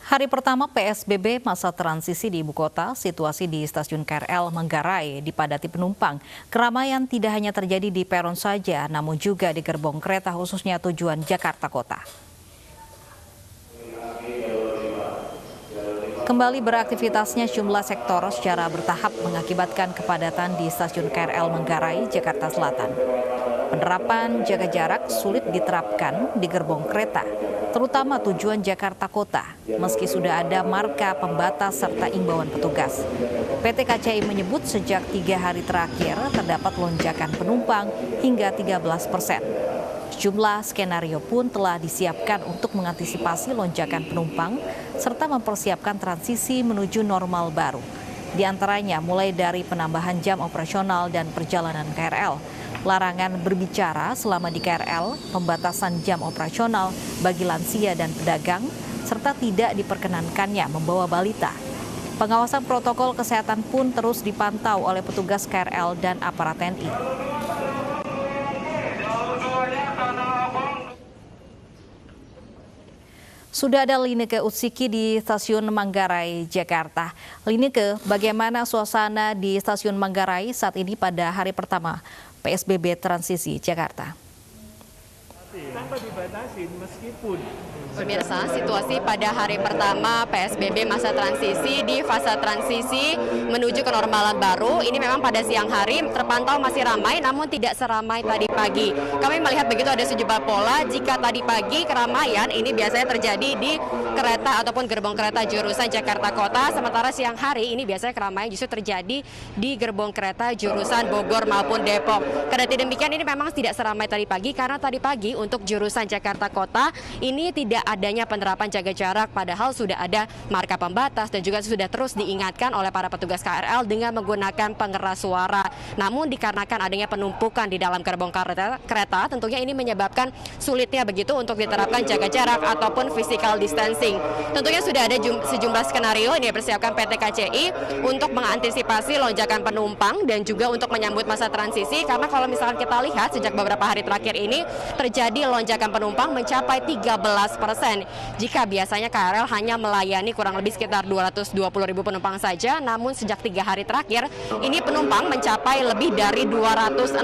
Hari pertama PSBB masa transisi di ibu kota, situasi di stasiun KRL Manggarai dipadati penumpang. Keramaian tidak hanya terjadi di peron saja, namun juga di gerbong kereta khususnya tujuan Jakarta Kota. Kembali beraktivitasnya sejumlah sektor secara bertahap mengakibatkan kepadatan di stasiun KRL Manggarai, Jakarta Selatan. Penerapan jaga jarak sulit diterapkan di gerbong kereta, terutama tujuan Jakarta Kota, meski sudah ada marka pembatas serta imbauan petugas. PT KCI menyebut sejak 3 hari terakhir terdapat lonjakan penumpang hingga 13%. Sejumlah skenario pun telah disiapkan untuk mengantisipasi lonjakan penumpang serta mempersiapkan transisi menuju normal baru. Di antaranya mulai dari penambahan jam operasional dan perjalanan KRL, larangan berbicara selama di KRL, pembatasan jam operasional bagi lansia dan pedagang, serta tidak diperkenankannya membawa balita. Pengawasan protokol kesehatan pun terus dipantau oleh petugas KRL dan aparat TNI. Sudah ada Lineke Utsiki di stasiun Manggarai, Jakarta. Lineke, bagaimana suasana di stasiun Manggarai saat ini pada hari pertama PSBB transisi Jakarta? Tanpa dibatasi meskipun. Pemirsa, situasi pada hari pertama PSBB masa transisi di fase transisi menuju kenormalan baru, ini memang pada siang hari terpantau masih ramai namun tidak seramai tadi pagi. Kami melihat begitu ada sejumlah pola jika tadi pagi keramaian ini biasanya terjadi di kereta ataupun gerbong kereta jurusan Jakarta Kota, sementara siang hari ini biasanya keramaian justru terjadi di gerbong kereta jurusan Bogor maupun Depok. Kendati demikian ini memang tidak seramai tadi pagi karena tadi pagi untuk jurusan Jakarta Kota ini tidak adanya penerapan jaga jarak, padahal sudah ada marka pembatas dan juga sudah terus diingatkan oleh para petugas KRL dengan menggunakan pengeras suara. Namun dikarenakan adanya penumpukan di dalam gerbong kereta, tentunya ini menyebabkan sulitnya begitu untuk diterapkan jaga jarak ataupun physical distancing. Tentunya sudah ada sejumlah skenario ini dipersiapkan PT KCI untuk mengantisipasi lonjakan penumpang dan juga untuk menyambut masa transisi, karena kalau misalkan kita lihat sejak beberapa hari terakhir ini terjadi lonjakan penumpang mencapai 13%. Jika biasanya KRL hanya melayani kurang lebih sekitar 220.000 penumpang saja, namun sejak 3 hari terakhir ini penumpang mencapai lebih dari 260.000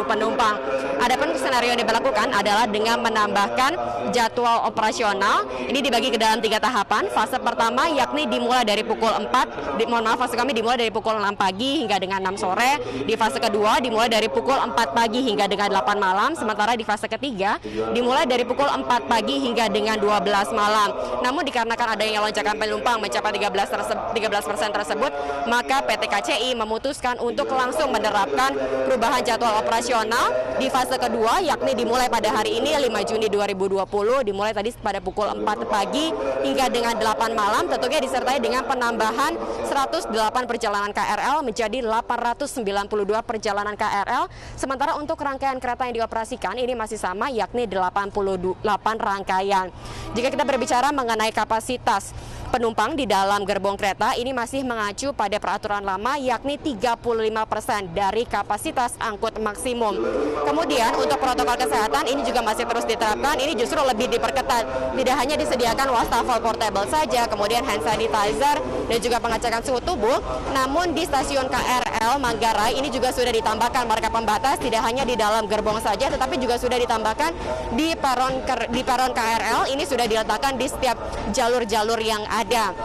penumpang. Adapun skenario yang diberlakukan adalah dengan menambahkan jadwal operasional. Ini dibagi ke dalam 3 tahapan. Fase pertama yakni dimulai dari pukul 4, fase kami dimulai dari pukul 6 pagi hingga dengan 6 sore. Di fase kedua dimulai dari pukul 4 pagi hingga dengan 8 malam. Sementara di fase ketiga dimulai dari pukul 4 pagi hingga dengan 12 malam. Namun dikarenakan adanya lonjakan penumpang mencapai 13% tersebut, maka PT KCI memutuskan untuk langsung menerapkan perubahan jadwal operasional di fase kedua, yakni dimulai pada hari ini 5 Juni 2020, dimulai tadi pada pukul 4 pagi hingga dengan 8 malam, tentunya disertai dengan penambahan 108 perjalanan KRL menjadi 892 perjalanan KRL, sementara untuk rangkaian kereta yang dioperasikan ini masih sama, yakni 88 rangkaian. Jika kita berbicara mengenai kapasitas penumpang di dalam gerbong kereta, ini masih mengacu pada peraturan lama, yakni 35% dari kapasitas angkut maksimum. Kemudian untuk protokol kesehatan ini juga masih terus diterapkan, ini justru lebih diperketat. Tidak hanya disediakan wastafel portable saja, kemudian hand sanitizer dan juga pengecekan suhu tubuh, namun di stasiun KRL Manggarai ini juga sudah ditambahkan marka pembatas, tidak hanya di dalam gerbong saja, tetapi juga sudah ditambahkan di peron KRL, ini sudah diletakkan di setiap jalur-jalur yang ada.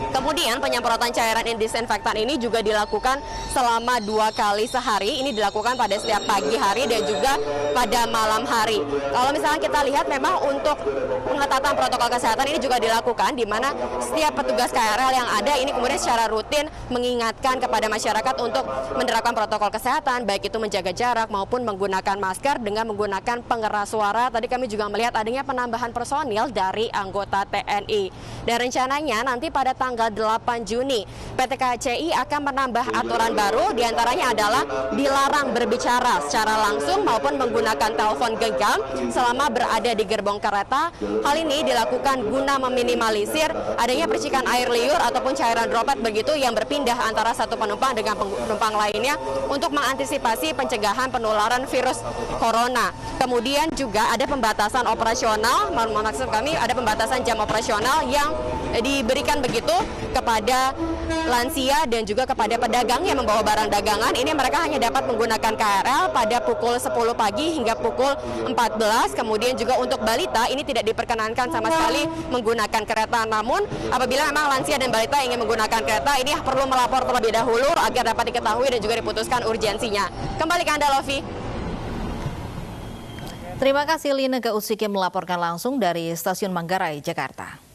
Kemudian penyemprotan cairan disinfektan ini juga dilakukan selama 2 kali sehari. Ini dilakukan pada setiap pagi hari dan juga pada malam hari. Kalau misalnya kita lihat memang untuk pengetatan protokol kesehatan ini juga dilakukan, di mana setiap petugas KRL yang ada ini kemudian secara rutin mengingatkan kepada masyarakat untuk menerapkan protokol kesehatan, baik itu menjaga jarak maupun menggunakan masker dengan menggunakan pengeras suara. Tadi kami juga melihat adanya penambahan personil dari anggota TNI. Dan rencananya nanti pada tanggal 8 Juni, PT KCI akan menambah aturan baru, diantaranya adalah dilarang berbicara secara langsung maupun menggunakan telepon genggam selama berada di gerbong kereta. Hal ini dilakukan guna meminimalisir adanya percikan air liur ataupun cairan droplet begitu yang berpindah antara satu penumpang dengan penumpang lainnya untuk mengantisipasi pencegahan penularan virus corona. Kemudian juga ada pembatasan operasional, maksud kami ada pembatasan jam operasional yang diberikan begitu kepada lansia dan juga kepada pedagang yang membawa barang dagangan. Ini mereka hanya dapat menggunakan KRL pada pukul 10 pagi hingga pukul 14. Kemudian juga untuk balita ini tidak diperkenankan sama sekali menggunakan kereta. Namun apabila memang lansia dan balita ingin menggunakan kereta, ini perlu melapor terlebih dahulu agar dapat diketahui dan juga diputuskan urgensinya. Kembali ke Anda, Lofi. Terima kasih Lineke Usiki melaporkan langsung dari Stasiun Manggarai, Jakarta.